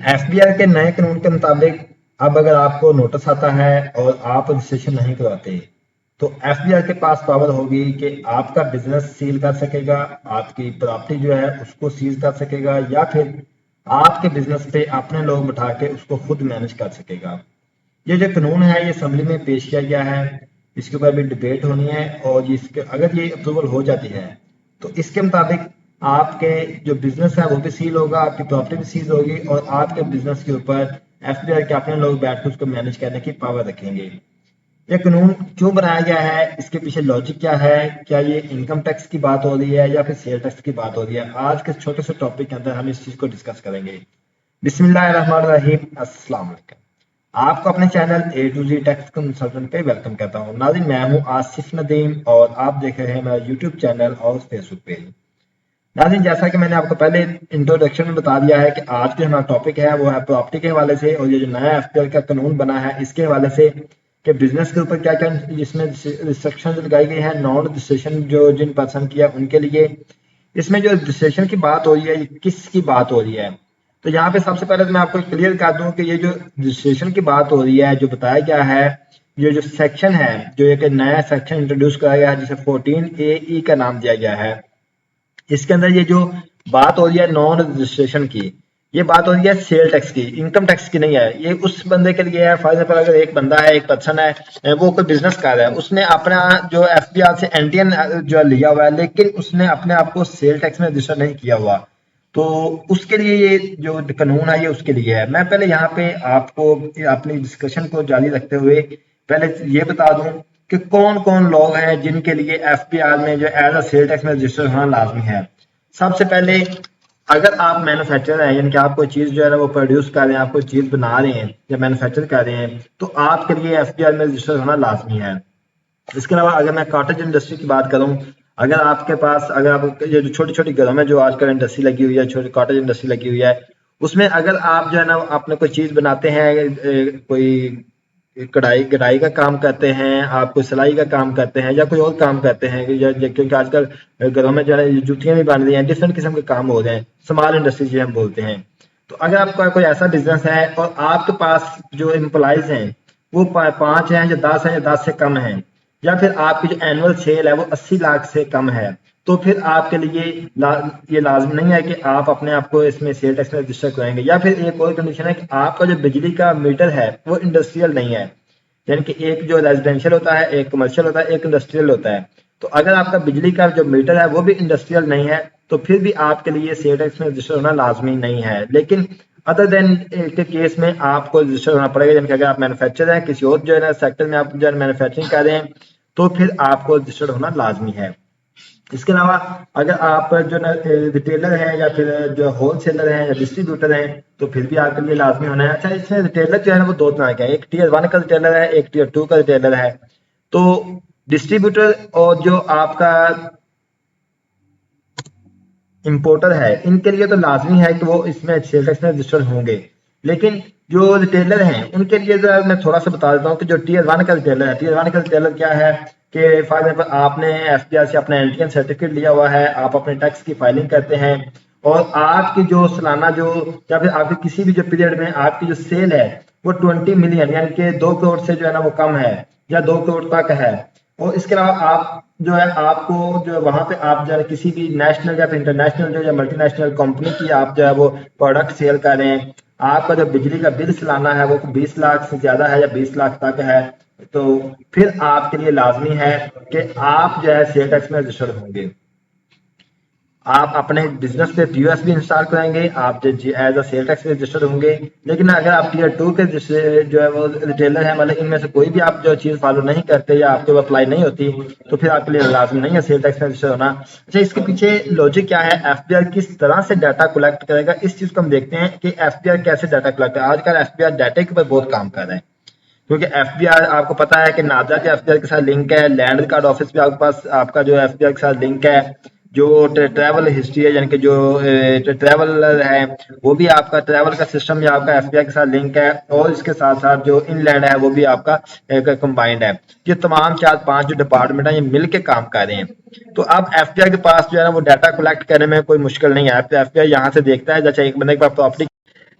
FBI के नए कानून के मुताबिक अब अगर आपको नोटिस आता है और आप रजिस्ट्रेशन नहीं करवाते तो एफबीआई के पास पावर होगी कि आपका बिजनेस सील कर सकेगा, आपकी प्रॉपर्टी जो है उसको सीज कर सकेगा, या फिर आपके बिजनेस पे अपने लोग बिठा के उसको खुद मैनेज कर सकेगा। ये जो कानून है ये असेंबली में पेश किया गया है, इसके ऊपर भी डिबेट होनी है और इसके अगर ये अप्रूवल हो जाती है तो इसके मुताबिक आपके जो बिजनेस है वो भी सील होगा, आपकी प्रॉपर्टी भी सीज होगी और आपके बिजनेस के ऊपर एफबीआई के अपने लोग बैठ कर उसको मैनेज करने की पावर रखेंगे। ये कानून क्यों बनाया गया है, इसके पीछे लॉजिक क्या है, क्या ये इनकम टैक्स की बात हो रही है या फिर सेल टैक्स की बात हो रही है, आज के छोटे से टॉपिक के अंदर हम इस चीज को डिस्कस करेंगे। बिस्मिल्लाहिर्रहमानिर्रहीम, अस्सलाम वालेकुम। आपको अपने channel A to G tax consultant पे वेलकम करता हूँ। नाज़रीन, मैं हूँ आसिफ नदीम और आप देख रहे हैं मेरा यूट्यूब चैनल और फेसबुक पेज। नाज़रीन, जैसा कि मैंने आपको पहले इंट्रोडक्शन में बता दिया है कि आज जो हमारा टॉपिक है वो है प्रॉपर्टी के हवाले से, और ये जो नया एफपीआई का कानून बना है इसके हवाले से कि बिजनेस के ऊपर क्या क्या इसमें रिस्ट्रिक्शन लगाई गई है, नॉन रजिस्ट्रेशन जो जिन पर्सन किया उनके लिए। इसमें जो रजिस्ट्रेशन की बात हो रही है, किसकी बात हो रही है, तो यहाँ पे सबसे पहले तो मैं आपको क्लियर कर दूं कि ये जो रजिस्ट्रेशन की बात हो रही है, जो बताया गया है, ये जो सेक्शन है, जो एक नया सेक्शन इंट्रोड्यूस कराया गया है जिसे 14AE का नाम दिया गया है, इसके अंदर ये जो बात हो रही है नॉन रजिस्ट्रेशन की, ये बात हो रही है सेल टैक्स की, इनकम टैक्स की नहीं है। ये उस बंदे के लिए है, फॉर एग्जाम्पल अगर एक बंदा है, एक पर्सन है, वो कोई बिजनेस कर रहा है, उसने अपना जो एफबीआर से एनटीएन जो लिया हुआ है, लेकिन उसने अपने आप को सेल टैक्स में रजिस्टर नहीं किया हुआ, तो उसके लिए ये जो कानून है ये उसके लिए है। मैं पहले यहाँ पे आपको अपनी डिस्कशन को जारी रखते हुए पहले ये बता दूं कि कौन कौन लोग हैं जिनके लिए एफपीआर में जो एज अ सेल टैक्स में रजिस्टर होना लाजमी है। सबसे पहले, अगर आप मैन्युफैक्चरर हैं, यानी कि आप कोई चीज जो है ना वो प्रोड्यूस कर रहे हैं, आप कोई चीज बना रहे हैं या मैन्युफैक्चर कर रहे हैं, तो आपके लिए एफपीआर में रजिस्टर होना लाजमी है। इसके अलावा अगर मैं कॉटेज इंडस्ट्री की बात करूं, अगर आपके पास, अगर आप ये जो छोटी छोटी घरों में जो आजकल इंडस्ट्री लगी हुई है, छोटी कॉटेज इंडस्ट्री लगी हुई है, उसमें अगर आप जो है ना अपने कोई चीज बनाते हैं, कोई कढ़ाई कढ़ाई का काम करते हैं, आप कोई सिलाई का काम करते हैं या कोई और काम करते हैं, क्योंकि आजकल घरों में जो है जूतियां भी बन रही हैं, डिफरेंट किस्म के काम हो रहे हैं, स्मॉल इंडस्ट्री जो हम बोलते हैं। तो अगर आपका कोई ऐसा बिजनेस है और आपके पास जो एम्प्लॉयज हैं वो 5 हैं या 10 हैं या 10 से कम हैं, या फिर आपकी जो एनुअल सेल है वो 80 लाख से कम है, तो फिर आपके लिए ये लाजमी नहीं है कि आप अपने आप को इसमें सेल टैक्स में रजिस्टर कराएंगे। या फिर एक और कंडीशन है कि आपका जो बिजली का मीटर है वो इंडस्ट्रियल नहीं है, यानी कि एक जो रेजिडेंशियल होता है, एक कमर्शियल होता है, एक इंडस्ट्रियल होता है। तो अगर आपका बिजली का जो मीटर है वो भी इंडस्ट्रियल नहीं है तो फिर भी आपके लिए सेल टैक्स में रजिस्टर होना लाजमी नहीं है। लेकिन अदर देन के केस में आपको रजिस्टर होना पड़ेगा, यानी कि अगर आप मैन्युफैक्चर हैं, किसी और जो है ना सेक्टर में आप जो है मैन्युफैक्चरिंग कर रहे हैं, तो फिर आपको रजिस्टर्ड होना लाजमी है। इसके अलावा अगर आप जो ना रिटेलर हैं या फिर जो होलसेलर हैं या डिस्ट्रीब्यूटर हैं, तो फिर भी आपके लिए लाजमी होना है। अच्छा, इसमें रिटेलर जो है ना वो दो तरह के हैं, एक टीयर 1 का रिटेलर है, एक टीयर 2 का रिटेलर है। तो डिस्ट्रीब्यूटर और जो आपका इंपोर्टर है, इनके लिए तो लाजमी है कि वो इसमें सेल टैक्स में रजिस्टर्ड होंगे। लेकिन जो रिटेलर हैं उनके लिए मैं थोड़ा सा बता देता हूँ कि जो टीयर 1 का रिटेलर है, टीयर 1 का रिटेलर क्या है कि फॉर एग्जाम्पल आपने एफबीआई से अपना एनटीएन सर्टिफिकेट लिया हुआ है, आप अपने टैक्स की फाइलिंग करते हैं और आपकी जो सालाना जो, या फिर आपके किसी भी जो पीरियड में आपकी जो सेल है वो 20 मिलियन यानी कि 2 करोड़ से जो है ना वो कम है या 2 करोड़ तक है। और इसके अलावा आप जो है आपको जो वहां पे आप जो है किसी भी नेशनल या फिर इंटरनेशनल जो या मल्टीनेशनल कंपनी की आप जो है वो प्रोडक्ट सेल कर रहे हैं, आपका जो बिजली का बिल सालाना है वो 20 लाख से ज्यादा है या 20 लाख तक है, तो फिर आपके लिए लाजमी है कि आप जो है सेल टैक्स में रजिस्टर्ड होंगे। आप अपने बिजनेस पे पीओएस भी इंस्टॉल कराएंगे, आप as a sale tax registered होंगे। लेकिन अगर आप टीयर 2 के जो है वो रिटेलर है, मतलब इनमें से कोई भी आप जो चीज फॉलो नहीं करते या आपके वो अप्लाई नहीं होती, तो फिर आपके लिए लाजमी नहीं है सेल टैक्स में रजिस्टर होना। अच्छा, इसके पीछे लॉजिक क्या है, एफबीआई किस तरह से डाटा कलेक्ट करेगा, इस चीज को हम देखते हैं कि एफबीआई कैसे डाटा कलेक्ट है। आजकल एफबीआई डाटा के ऊपर बहुत काम कर रहे हैं, क्योंकि एफबीआई आपको पता है कि नादरा के एफबीआई के साथ लिंक है, लैंड रिकॉर्ड ऑफिस भी आपके पास आपका जो एफबीआई के साथ लिंक है, जो ट्रैवल हिस्ट्री है यानी कि जो ट्रैवल है वो भी आपका ट्रैवल का सिस्टम भी आपका एफबीआई के साथ लिंक है, और इसके साथ साथ जो इनलैंड है वो भी आपका कंबाइंड है। ये तमाम 4-5 जो डिपार्टमेंट है ये मिल के काम कर रहे हैं। तो अब एफबीआई के पास जो है ना वो डाटा कलेक्ट करने में कोई मुश्किल नहीं है। एफबीआई यहाँ से देखता है, जैसे एक बंदे के पास प्रॉपर्टी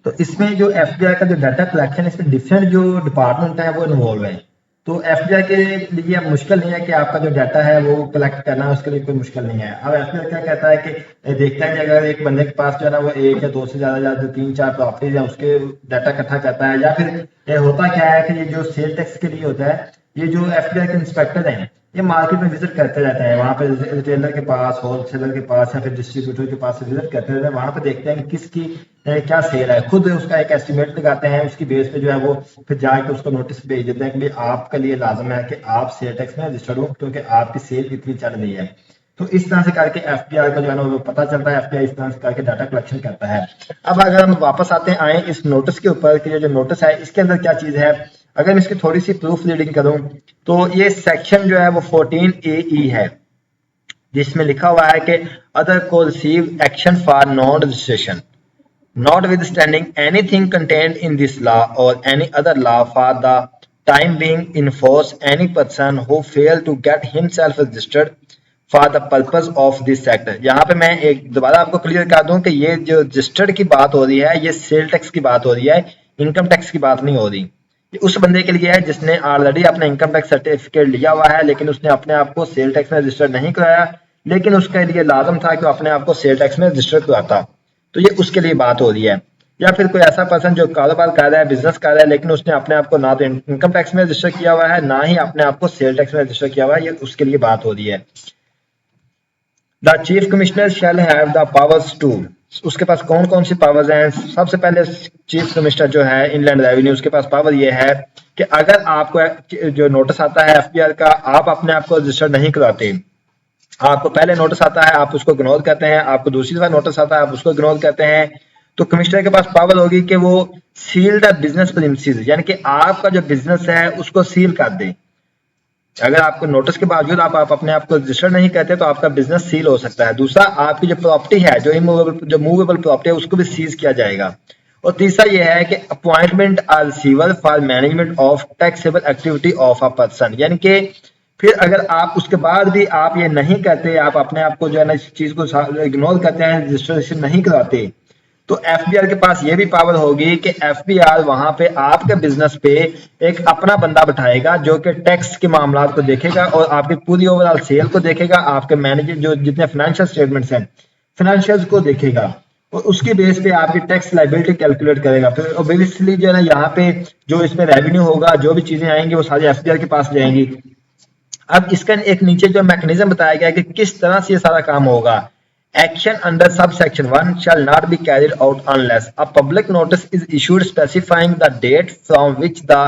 तो इसमें जो एफबीआई का जो डाटा कलेक्शन, इसमें डिफरेंट जो डिपार्टमेंट है वो इन्वॉल्व है। तो एफबीआई के लिए अब मुश्किल नहीं है कि आपका जो डाटा है वो कलेक्ट करना, उसके लिए कोई मुश्किल नहीं है। अब एफबीआई क्या कहता है कि देखता है कि अगर एक बंदे के पास जो है ना वो एक या दो से ज्यादा या जो 3-4 प्रॉपर्टीज है उसके डाटा इकट्ठा करता है, या फिर ये होता क्या है कि ये जो सेल टैक्स के लिए होता है, ये जो एफबीआई के इंस्पेक्टर हैं ये मार्केट में विजिट करते रहते हैं, वहाँ पे रिटेलर के पास, होलसेलर के पास या फिर डिस्ट्रीब्यूटर के पास विजिट करते रहते हैं, वहाँ पे देखते हैं कि किसकी क्या सेल है, खुद उसका एक एस्टिमेट लगाते हैं, उसकी बेस पे जो है वो फिर जाके उसको नोटिस भेज देते हैं कि भाई आपके लिए लाजम है कि आप सेल टैक्स में रजिस्टर्ड हो, क्योंकि आपकी सेल इतनी चल रही है। तो इस तरह से करके एफबीआई का जो है ना वो पता चलता है, एफबीआई इस तरह से करके डाटा कलेक्शन करता है। अब अगर हम वापस आए इस नोटिस के ऊपर कि जो नोटिस है इसके अंदर क्या चीज है, अगर मैं इसकी थोड़ी सी प्रूफ रीडिंग करूं तो ये सेक्शन जो है वो 14AE है, जिसमें लिखा हुआ है कि अदर को receive action for non registration notwithstanding anything contained in this law or any other law for the time being enforce any person who fail to get himself registered for the purpose of this sector। यहाँ पे मैं एक दोबारा आपको clear कर दूं कि ये जो रजिस्टर्ड की बात हो रही है ये सेल टैक्स की बात हो रही है, इनकम टैक्स की बात नहीं हो रही। ये उस बंदे के लिए है जिसने ऑलरेडी अपना इनकम टैक्स सर्टिफिकेट लिया हुआ है, लेकिन उसने अपने आप को सेल टैक्स में रजिस्टर नहीं कराया, लेकिन उसके लिए लाजम था कि अपने आप को सेल टैक्स में रजिस्टर कराता। तो ये उसके लिए बात हो रही है। या फिर कोई ऐसा पर्सन जो कारोबार कर रहा है, बिजनेस कर रहा है, लेकिन उसने अपने आप को ना तो इनकम टैक्स में रजिस्टर किया हुआ है, ना ही अपने आप को सेल टैक्स में रजिस्टर किया हुआ है, ये उसके लिए बात हो रही है। The chief commissioner shall have the powers to, उसके पास कौन कौन सी पावर्स हैं। सबसे पहले चीफ कमिश्नर जो है इनलैंड रेवेन्यू, उसके पास पावर ये है कि अगर आपको जो नोटिस आता है एफबीआर का, आप अपने आप को रजिस्टर नहीं कराते, आपको पहले नोटिस आता है आप उसको इग्नोर करते हैं, आपको दूसरी बार नोटिस आता है आप उसको इग्नोर करते हैं, तो कमिश्नर के पास पावर होगी कि वो सील द बिजनेस प्रीमिसेस, यानी कि आपका जो बिजनेस है उसको सील कर दे। अगर आपको नोटिस के बावजूद आप अपने आप को रजिस्टर नहीं करते तो आपका बिजनेस सील हो सकता है। दूसरा, आपकी जो प्रॉपर्टी है, जो मूवेबल प्रॉपर्टी है, उसको भी सीज किया जाएगा। और तीसरा ये है कि appointment or receiver for management of taxable activity of a person, यानी कि फिर अगर आप उसके बाद भी आप ये नहीं करते, आप अपने आप को जो है ना इस चीज को इग्नोर करते हैं, रजिस्ट्रेशन नहीं कराते, तो एफबीआर के पास ये भी पावर होगी कि एफबीआर वहां पे आपके बिजनेस पे एक अपना बंदा बैठाएगा जो कि टैक्स के मामला को देखेगा और आपकी पूरी ओवरऑल सेल को देखेगा, आपके मैनेजर जो जितने फाइनेंशियल स्टेटमेंट्स हैं फाइनेंशियल्स को देखेगा और उसके बेस पे आपकी टैक्स लाइबिलिटी कैलकुलेट करेगा। फिर ऑब्वियसली जो है ना यहाँ पे जो इसमें रेवेन्यू होगा, जो भी चीजें आएंगी वो सारी एफबीआर के पास जाएंगी। अब इसका एक नीचे जो मैकेनिज्म बताया गया है कि किस तरह से ये सारा काम होगा। Action under subsection 1 shall not be carried out unless a public notice is issued specifying the date from which the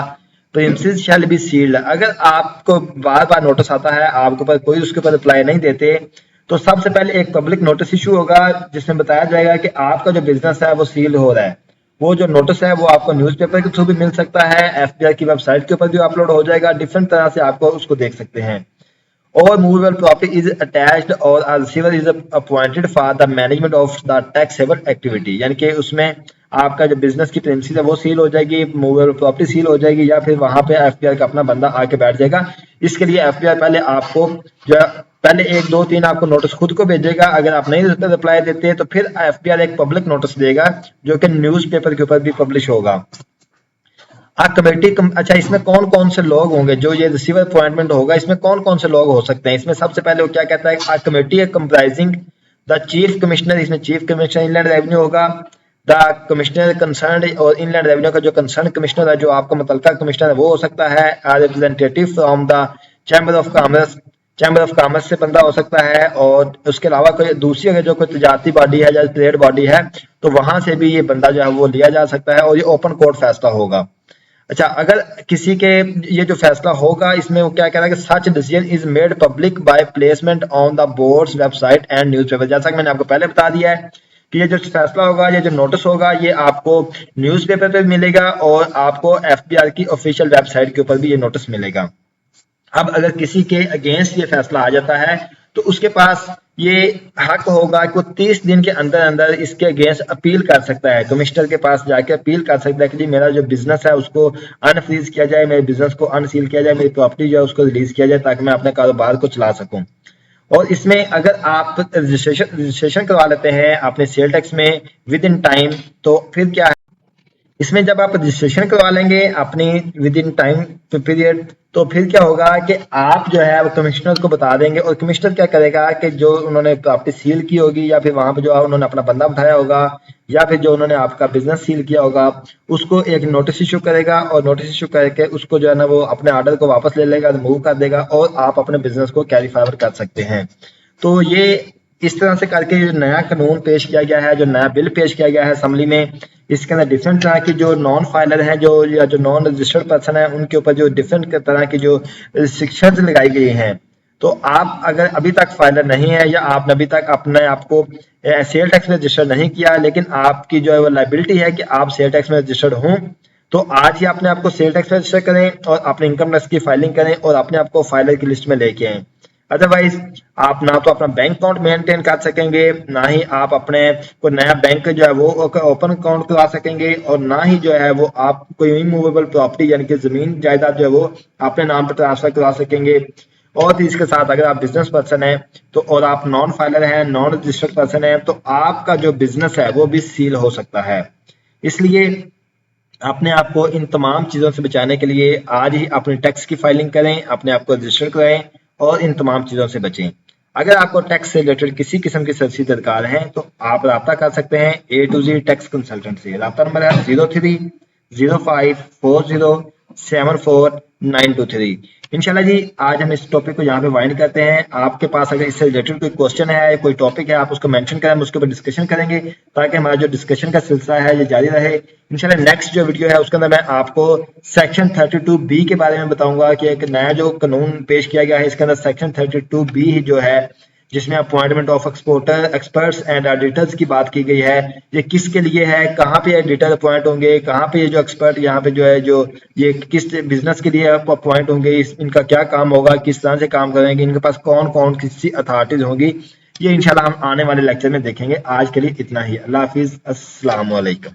premises shall be sealed। अगर आपको बार बार नोटिस आता है, आपके ऊपर कोई उसके ऊपर रिप्लाई नहीं देते, तो सबसे पहले एक पब्लिक नोटिस इशू होगा जिसमें बताया जाएगा कि आपका जो बिजनेस है वो सील हो रहा है। वो जो नोटिस है वो आपको न्यूज़पेपर के थ्रू भी मिल सकता है, एफबीआई की वेबसाइट के ऊपर भी अपलोड हो जाएगा, डिफरेंट तरह से आपको उसको देख सकते हैं। Or movable property is attached or a receiver is appointed for the management of the taxable activity, यानी कि उसमें आपका जो बिजनेस की प्रेमिसेस है वो सील हो जाएगी, मूवेबल प्रॉपर्टी सील हो जाएगी, या फिर वहां पे एफबीआई का अपना बंदा आके बैठ जाएगा। इसके लिए एफबीआई पहले आपको जो पहले 1 2 3 आपको नोटिस खुद को भेजेगा, अगर आप नहीं रिप्लाई देते तो फिर एफबीआई एक पब्लिक नोटिस देगा जो कि न्यूज़पेपर के ऊपर भी पब्लिश होगा। कमेटी अच्छा, इसमें कौन कौन से लोग होंगे जो ये रिसीवर अपॉइंटमेंट होगा, इसमें कौन कौन से लोग हो सकते हैं। इसमें सबसे पहले वो क्या कहता है, कमेटी है कंप्राइजिंग द चीफ कमिश्नर, इसमें चीफ कमिश्नर इनलैंड रेवेन्यू होगा, द कमिश्नर कंसर्न, और इनलैंड रेवेन्यू का जो कंसर्न कमिश्नर है, जो आपका मुतलका कमिश्नर है, वो हो सकता है। Representative from the chamber of commerce, chamber of commerce से बंदा हो सकता है, और उसके अलावा कोई दूसरी अगर जो कोई तजारती बॉडी है या ट्रेड बॉडी है तो वहां से भी ये बंदा जो है वो लिया जा सकता है, और ये ओपन कोर्ट फैसला होगा। अच्छा, अगर किसी के ये जो फैसला होगा इसमें वो क्या कह रहा है कि such decision is made public by placement on the board's website and newspaper. जैसा कि मैंने आपको पहले बता दिया है कि ये जो फैसला होगा, ये जो नोटिस होगा, ये आपको न्यूज़पेपर पे मिलेगा और आपको एफबीआर की ऑफिशियल वेबसाइट के ऊपर भी ये नोटिस मिलेगा। अब अगर किसी के अगेंस्ट ये फैसला आ जाता है तो उसके पास ये हक होगा कि वो 30 दिन के अंदर अंदर इसके अगेंस्ट अपील कर सकता है, कमिश्नर के पास जाके अपील कर सकता है कि जी मेरा जो बिजनेस है उसको अनफ्रीज किया जाए, मेरे बिजनेस को अनसील किया जाए, मेरी प्रॉपर्टी जो है उसको रिलीज किया जाए ताकि मैं अपने कारोबार को चला सकूं। और इसमें अगर आप रजिस्ट्रेशन करवा लेते हैं अपने सेल टैक्स में विद इन टाइम, तो फिर क्या है इसमें जब आप रजिस्ट्रेशन करवा लेंगे अपनी विद इन टाइम पीरियड, तो फिर क्या होगा कि आप जो है वो कमिश्नर को बता देंगे, और कमिश्नर क्या करेगा कि जो उन्होंने प्रॉपर्टी सील की होगी या फिर वहां पर जो उन्होंने अपना बंदा बिठाया होगा या फिर जो उन्होंने आपका बिजनेस सील किया होगा, उसको एक नोटिस इशू करेगा, और नोटिस इशू करके उसको जो है ना वो अपने ऑर्डर को वापस ले लेगा, रिमूव कर देगा, और आप अपने बिजनेस को कैरी फॉरवर्ड कर सकते हैं। तो ये इस तरह से करके जो नया कानून पेश किया गया है, जो नया बिल पेश किया गया है असेंबली में, इसके अंदर डिफरेंट तरह की जो नॉन फाइलर हैं जो या जो नॉन रजिस्टर्ड पर्सन है उनके ऊपर जो डिफरेंट तरह की जो रिस्ट्रिक्शंस लगाई गई हैं। तो आप अगर अभी तक फाइलर नहीं है या आपने अभी तक अपने आपको सेल टैक्स में रजिस्टर नहीं किया, लेकिन आपकी जो है वो लाइबिलिटी है कि आप सेल टैक्स में रजिस्टर्ड हों, तो आज ही अपने आपको सेल टैक्स में रजिस्टर करें और अपने इनकम टैक्स की फाइलिंग करें और अपने आपको फाइलर की लिस्ट में लेके आए। अदरवाइज आप ना तो अपना बैंक अकाउंट मेंटेन कर सकेंगे, ना ही आप अपने कोई नया बैंक जो है वो ओपन अकाउंट करवा सकेंगे, और ना ही जो है वो आप कोई इमूवेबल प्रॉपर्टी यानी कि जमीन जायदाद जो है वो अपने नाम पर ट्रांसफर करवा सकेंगे। और इसके साथ अगर आप बिजनेस पर्सन हैं तो, और आप नॉन फाइलर हैं, नॉन रजिस्टर्ड पर्सन हैं, तो आपका जो बिजनेस है वो भी सील हो सकता है। इसलिए अपने आप को इन तमाम चीज़ों से बचाने के लिए आज ही अपनी टैक्स की फाइलिंग करें, अपने आप को रजिस्टर कराएं और इन तमाम चीज़ों से बचें। अगर आपको टैक्स से रिलेटेड किसी किस्म की सब्सिडी दरकार है तो आप रब्ता कर सकते हैं A to Z tax consultant से। रब्ता नंबर है 030540794923। इंशाल्लाह जी आज हम इस टॉपिक को यहाँ पे वाइंड करते हैं। आपके पास अगर इससे रिलेटेड कोई क्वेश्चन है, कोई टॉपिक है, आप उसको मेंशन करें, हम उसके ऊपर डिस्कशन करेंगे ताकि हमारा जो डिस्कशन का सिलसिला है ये जारी रहे। इंशाल्लाह नेक्स्ट जो वीडियो है उसके अंदर मैं आपको सेक्शन 32B के बारे में बताऊंगा कि एक नया जो कानून पेश किया गया है, इसके अंदर सेक्शन 32B जो है जिसमें appointment of exporter experts and auditors की बात की गई है, ये किसके लिए है, कहाँ पे एडिटर अपॉइंट होंगे, कहाँ पे ये जो एक्सपर्ट यहाँ पे जो है जो ये किस बिजनेस के लिए अपॉइंट होंगे, इनका क्या काम होगा, किस तरह से काम करेंगे, इनके पास कौन कौन किसी अथॉरिटीज होंगी, ये इंशाल्लाह हम आने वाले लेक्चर में देखेंगे। आज के लिए इतना ही। अल्लाह हाफिज, अस्सलाम वालेकुम।